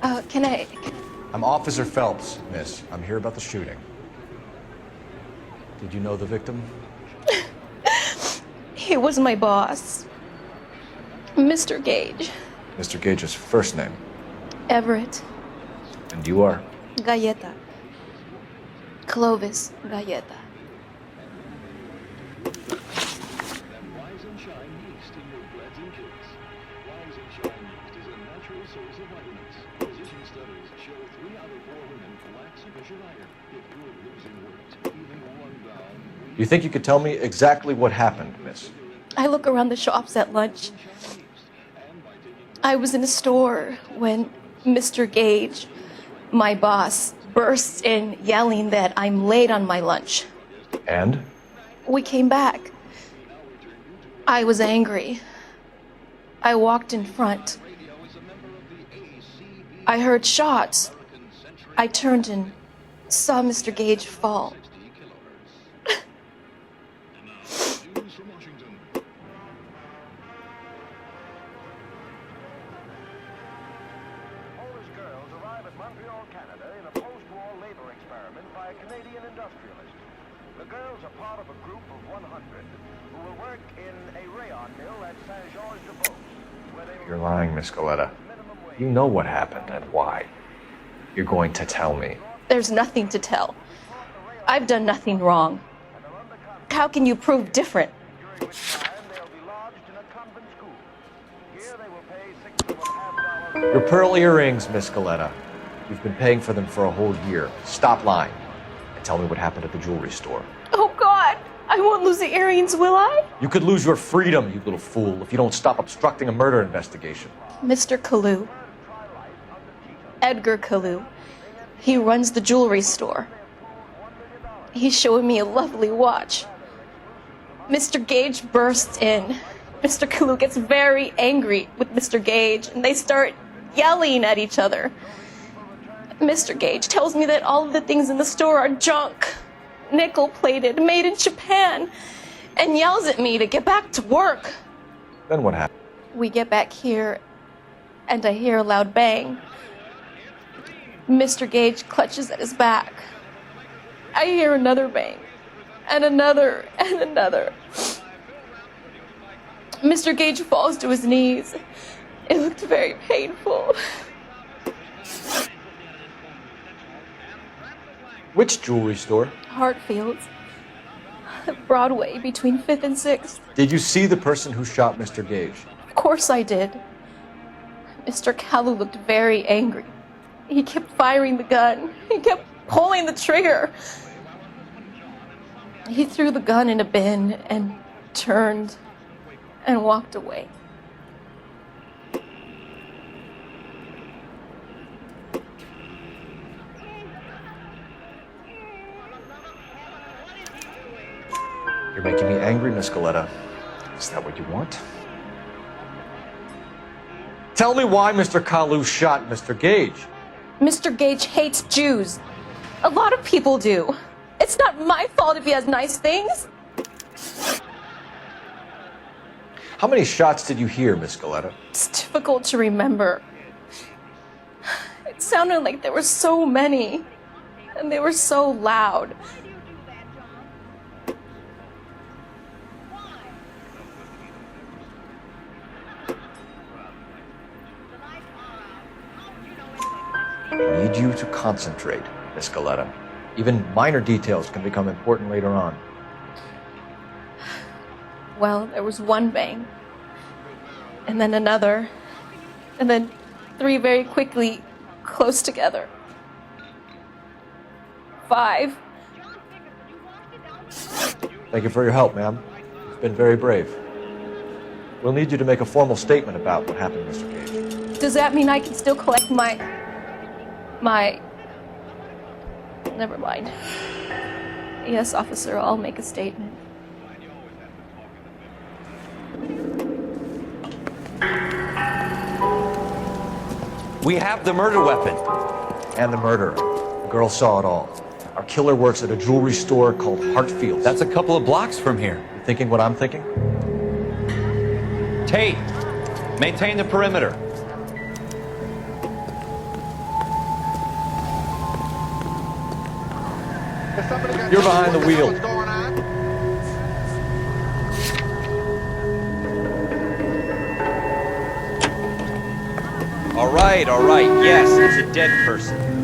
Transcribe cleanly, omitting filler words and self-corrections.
Can I... I'm Officer Phelps, miss. I'm here about the shooting. Did you know the victim? He was my boss. Mr. Gage. Mr. Gage's first name. Everett. And you are? Galletta. Clovis Galletta. Rise and shine yeast in your breads and cakes. Rise and shine yeast is a natural source of vitamins. Physician studies show 3 out of 4 women lack sufficient iron. If you're losing weight, even 1 pound. You think you could tell me exactly what happened, miss? I look around the shops at lunch. I was in a store when Mr. Gage, my boss, bursts in yelling that I'm late on my lunch. And? We came back. I was angry. I walked in front. I heard shots. I turned and saw Mr. Gage fall. Canada in a post-war labor experiment by a Canadian industrialist. The girls are part of a group of 100 who will work in a rayon mill at Saint-Georges-de-Beauce, where they will... You're lying, Miss Galletta. You know what happened and why. You're going to tell me. There's nothing to tell. I've done nothing wrong. How can you prove different? During which time they'll be lodged in a convent school. Here they will pay $6.50. Your pearl earrings, Miss Galletta. You've been paying for them for a whole year. Stop lying and tell me what happened at the jewelry store. Oh, God! I won't lose the earrings, will I? You could lose your freedom, you little fool, if you don't stop obstructing a murder investigation. Mr. Kalu. Edgar Kalu. He runs the jewelry store. He's showing me a lovely watch. Mr. Gage bursts in. Mr. Kalu gets very angry with Mr. Gage, and they start yelling at each other. Mr. Gage tells me that all of the things in the store are junk, nickel-plated, made in Japan, and yells at me to get back to work. Then what happened? We get back here, and I hear a loud bang. Mr. Gage clutches at his back. I hear another bang, and another, and another. Mr. Gage falls to his knees. It looked very painful. Which jewelry store? Hartfield's. Broadway, between 5th and 6th. Did you see the person who shot Mr. Gage? Of course I did. Mr. Kalu looked very angry. He kept firing the gun. He kept pulling the trigger. He threw the gun in a bin and turned and walked away. You're making me angry, Miss Galletta. Is that what you want? Tell me why Mr. Kalu shot Mr. Gage. Mr. Gage hates Jews. A lot of people do. It's not my fault if he has nice things. How many shots did you hear, Miss Galletta? It's difficult to remember. It sounded like there were so many, and they were so loud. I need you to concentrate, Miss Galletta. Even minor details can become important later on. Well, there was one bang, and then another, and then 3 very quickly, close together. 5. Thank you for your help, ma'am. You've been very brave. We'll need you to make a formal statement about what happened, Mr. Gage. Does that mean I can still collect my... Never mind. Yes, officer, I'll make a statement. We have the murder weapon. And the murderer. The girl saw it all. Our killer works at a jewelry store called Hartfield's. That's a couple of blocks from here. You thinking what I'm thinking? Tate, maintain the perimeter. You're behind the wheel. All right, yes, it's a dead person.